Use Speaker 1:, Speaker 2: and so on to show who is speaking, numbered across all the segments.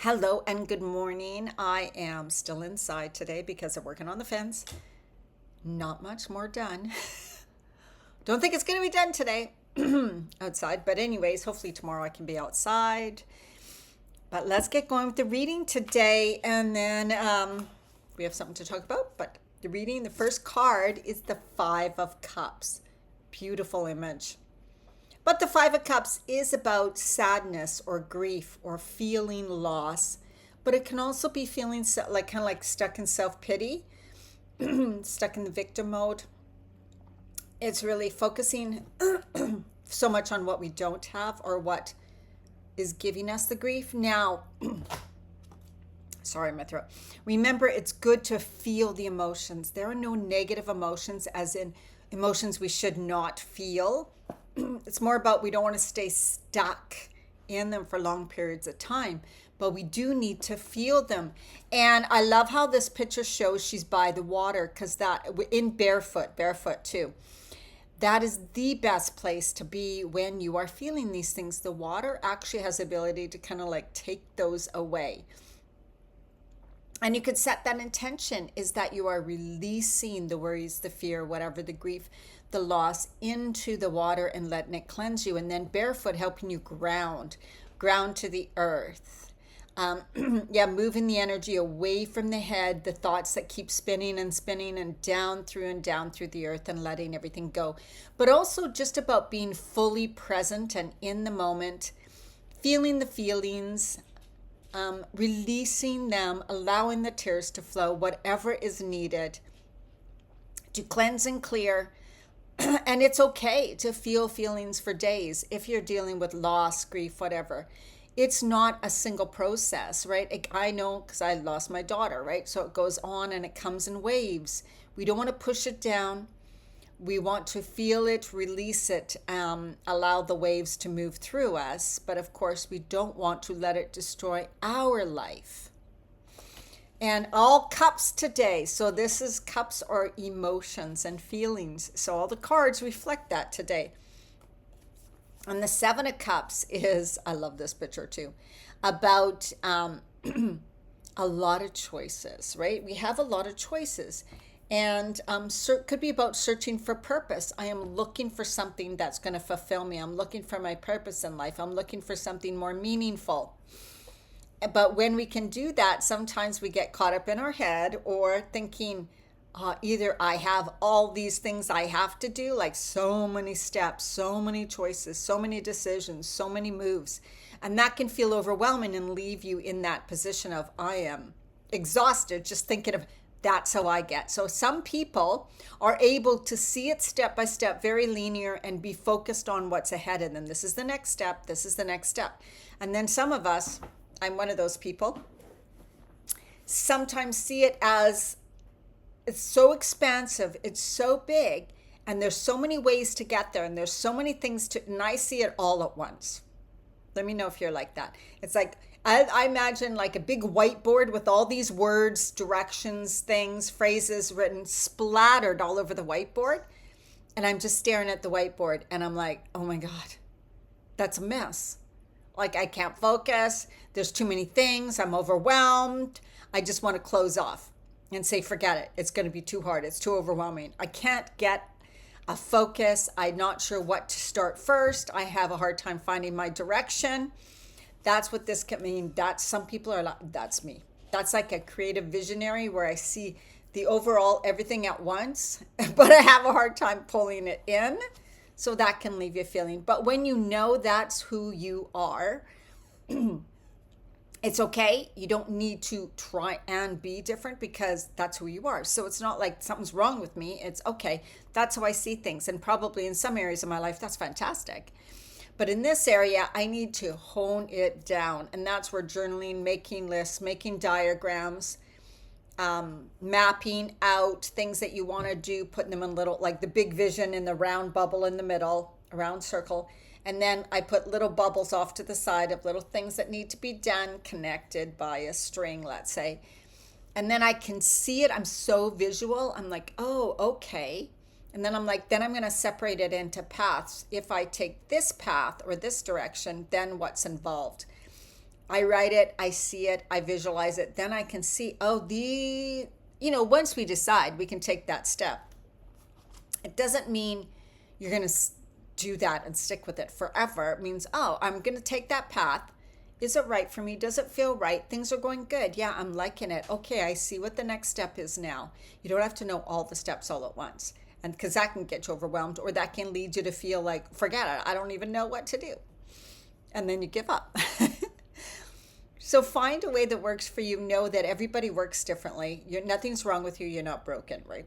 Speaker 1: Hello and good morning. I am still inside today because I'm working on the fence. Not much more done. Don't think it's going to be done today outside, but anyways, hopefully tomorrow I can be outside. But let's get going with the reading today, and then we have something to talk about. But the reading, the first card is the Five of Cups. Beautiful image. But the Five of Cups is about sadness or grief or feeling loss. But it can also be feeling like kind of like stuck in self-pity, stuck in the victim mode. It's really focusing so much on what we don't have or what is giving us the grief. Now, sorry, my throat. Remember, it's good to feel the emotions. There are no negative emotions, as in emotions we should not feel. It's more about we don't want to stay stuck in them for long periods of time, but we do need to feel them. And I love how this picture shows she's by the water, because that in barefoot too. That is the best place to be when you are feeling these things. The water actually has the ability to kind of like take those away. And you could set that intention is that you are releasing the worries, the fear, whatever, the grief, the loss into the water and letting it cleanse you. And then barefoot helping you ground to the earth. Moving the energy away from the head, the thoughts that keep spinning and down through the earth and letting everything go. But also just about being fully present and in the moment, feeling the feelings, releasing them, allowing the tears to flow, whatever is needed to cleanse and clear. And it's okay to feel feelings for days if you're dealing with loss, grief, whatever. It's not a single process, right? I know because I lost my daughter, right? So it goes on and it comes in waves. We don't want to push it down. We want to feel it, release it, allow the waves to move through us. But of course, we don't want to let it destroy our life. And all cups today. So this is cups or emotions and feelings. So all the cards reflect that today. And the Seven of Cups is, I love this picture too, about a lot of choices, right? We have a lot of choices. And could be about searching for purpose. I am looking for something that's going to fulfill me. I'm looking for my purpose in life. I'm looking for something more meaningful. But when we can do that, sometimes we get caught up in our head or thinking, either I have all these things I have to do, like so many steps, so many choices, so many decisions, so many moves. And that can feel overwhelming and leave you in that position of, I am exhausted just thinking of that's how I get. So some people are able to see it step by step, very linear, and be focused on what's ahead of them. This is the next step. This is the next step. And then some of us, I'm one of those people, sometimes see it as it's so expansive, it's so big, and there's so many ways to get there, and there's so many things and I see it all at once. Let me know if you're like that. It's like, I imagine like a big whiteboard with all these words, directions, things, phrases written, splattered all over the whiteboard. And I'm just staring at the whiteboard and I'm like, oh my God, that's a mess. Like I can't focus. There's too many things. I'm overwhelmed. I just want to close off and say, forget it. It's going to be too hard. It's too overwhelming. I can't get a focus. I'm not sure what to start first. I have a hard time finding my direction. That's what this can mean. Some people are like, that's me. That's like a creative visionary where I see the overall everything at once, but I have a hard time pulling it in. So that can leave you feeling. But when you know that's who you are, it's okay. You don't need to try and be different because that's who you are. So it's not like something's wrong with me. It's okay. That's how I see things. And probably in some areas of my life, that's fantastic. But in this area, I need to hone it down. And that's where journaling, making lists, making diagrams, mapping out things that you want to do, putting them in little, like the big vision in the round bubble in the middle, a round circle. And then I put little bubbles off to the side of little things that need to be done, connected by a string, let's say. And then I can see it. I'm so visual. I'm like, oh, okay. And then I'm like, then I'm going to separate it into paths. If I take this path or this direction, then what's involved? I write it, I see it, I visualize it, then I can see, once we decide, we can take that step. It doesn't mean you're going to do that and stick with it forever. It means, I'm going to take that path. Is it right for me? Does it feel right? Things are going good. Yeah, I'm liking it. Okay, I see what the next step is now. You don't have to know all the steps all at once. And because that can get you overwhelmed, or that can lead you to feel like, forget it, I don't even know what to do. And then you give up. So find a way that works for you. Know that everybody works differently. Nothing's wrong with you. You're not broken, right?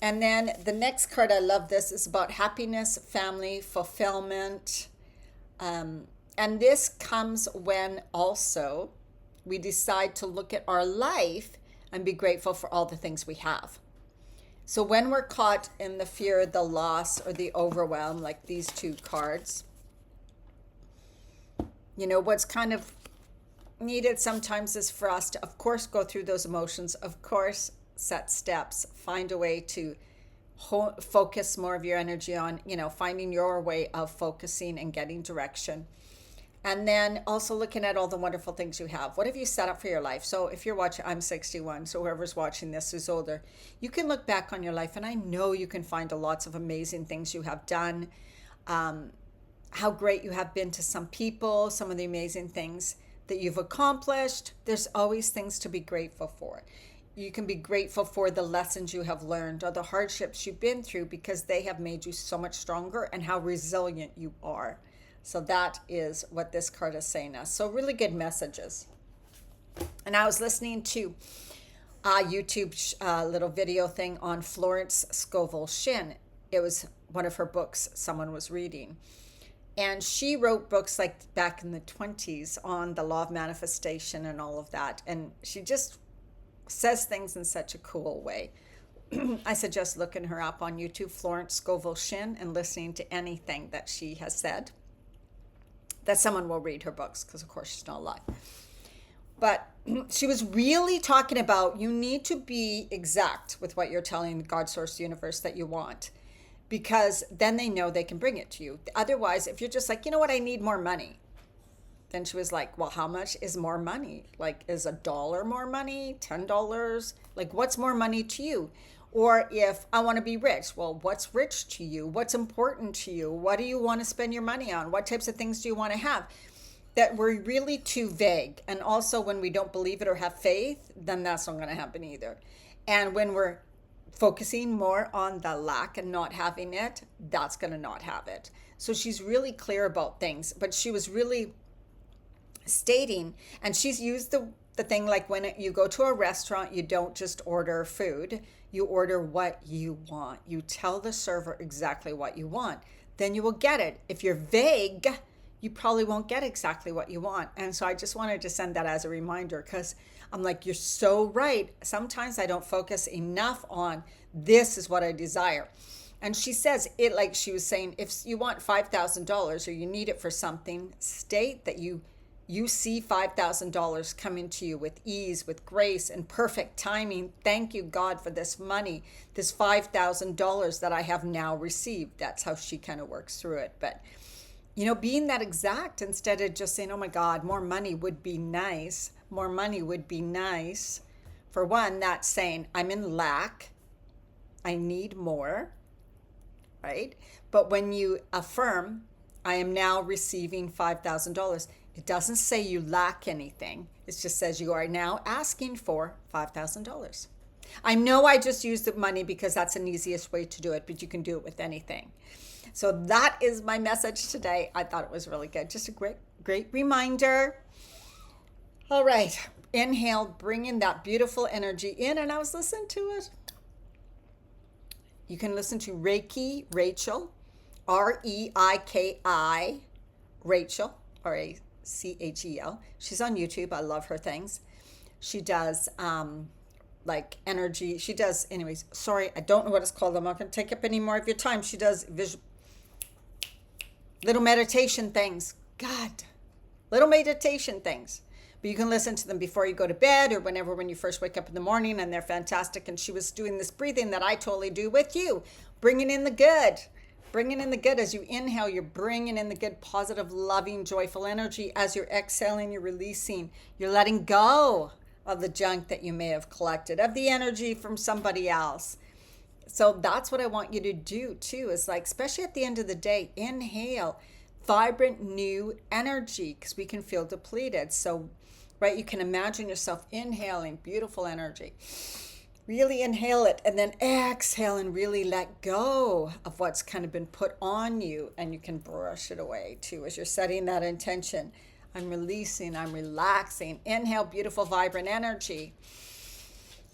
Speaker 1: And then the next card, I love this, is about happiness, family, fulfillment. And this comes when also we decide to look at our life and be grateful for all the things we have. So when we're caught in the fear, the loss, or the overwhelm, like these two cards, what's kind of needed sometimes is for us to, of course, go through those emotions, of course, set steps, find a way to focus more of your energy on, finding your way of focusing and getting direction. And then also looking at all the wonderful things you have. What have you set up for your life? So if you're watching, I'm 61, so whoever's watching this is older. You can look back on your life, and I know you can find lots of amazing things you have done, how great you have been to some people, some of the amazing things that you've accomplished. There's always things to be grateful for. You can be grateful for the lessons you have learned or the hardships you've been through, because they have made you so much stronger, and how resilient you are. So that is what this card is saying us. So really good messages. And I was listening to a YouTube little video thing on Florence Scovel Shinn. It was one of her books someone was reading. And she wrote books like back in the 20s on the law of manifestation and all of that. And she just says things in such a cool way. I suggest looking her up on YouTube, Florence Scovel Shinn, and listening to anything that she has said. That someone will read her books, because of course she's not alive. But she was really talking about, you need to be exact with what you're telling God, source, the universe that you want, because then they know they can bring it to you. Otherwise, if you're just like, you know what, I need more money. Then she was like, well, how much is more money? Like, is $1 more money? $10? Like, what's more money to you? Or if I want to be rich, well, what's rich to you? What's important to you? What do you want to spend your money on? What types of things do you want to have? That we're really too vague. And also when we don't believe it or have faith, then that's not going to happen either. And when we're focusing more on the lack and not having it, that's going to not have it. So she's really clear about things, but she was really stating, and she's used the thing like when you go to a restaurant, you don't just order food. You order what you want. You tell the server exactly what you want. Then you will get it. If you're vague, you probably won't get exactly what you want. And so I just wanted to send that as a reminder, because I'm like, you're so right. Sometimes I don't focus enough on this is what I desire. And she says it like she was saying, if you want $5,000 or you need it for something, state that you see $5,000 coming to you with ease, with grace, and perfect timing. Thank you, God, for this money, this $5,000 that I have now received. That's how she kind of works through it. But, being that exact instead of just saying, oh my God, more money would be nice. More money would be nice. For one, that's saying I'm in lack. I need more, right? But when you affirm, I am now receiving $5,000. It doesn't say you lack anything. It just says you are now asking for $5,000. I know I just used the money because that's an easiest way to do it, but you can do it with anything. So that is my message today. I thought it was really good. Just a great reminder. All right. Inhale, bring in that beautiful energy in, and I was listening to it. You can listen to Reiki Rachel, Reiki Rachel, Rachel. She's on YouTube. I love her things. She does like energy. She does, anyways, sorry, I don't know what it's called. I'm not going to take up any more of your time. She does little meditation things. God, little meditation things. But you can listen to them before you go to bed or when you first wake up in the morning, and they're fantastic. And she was doing this breathing that I totally do with you, bringing in the good, Bringing in the good. As you inhale, you're bringing in the good, positive, loving, joyful energy. As you're exhaling, you're releasing. You're letting go of the junk that you may have collected, of the energy from somebody else. So that's what I want you to do too, is like, especially at the end of the day, inhale vibrant new energy, because we can feel depleted. So, right, you can imagine yourself inhaling beautiful energy. Really inhale it and then exhale and really let go of what's kind of been put on you. And you can brush it away too as you're setting that intention. I'm releasing, I'm relaxing. Inhale beautiful, vibrant energy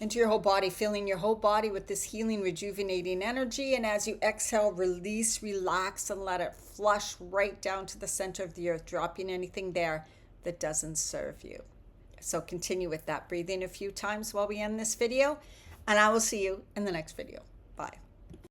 Speaker 1: into your whole body, filling your whole body with this healing, rejuvenating energy. And as you exhale, release, relax, and let it flush right down to the center of the earth, dropping anything there that doesn't serve you. So continue with that breathing a few times while we end this video, and I will see you in the next video. Bye.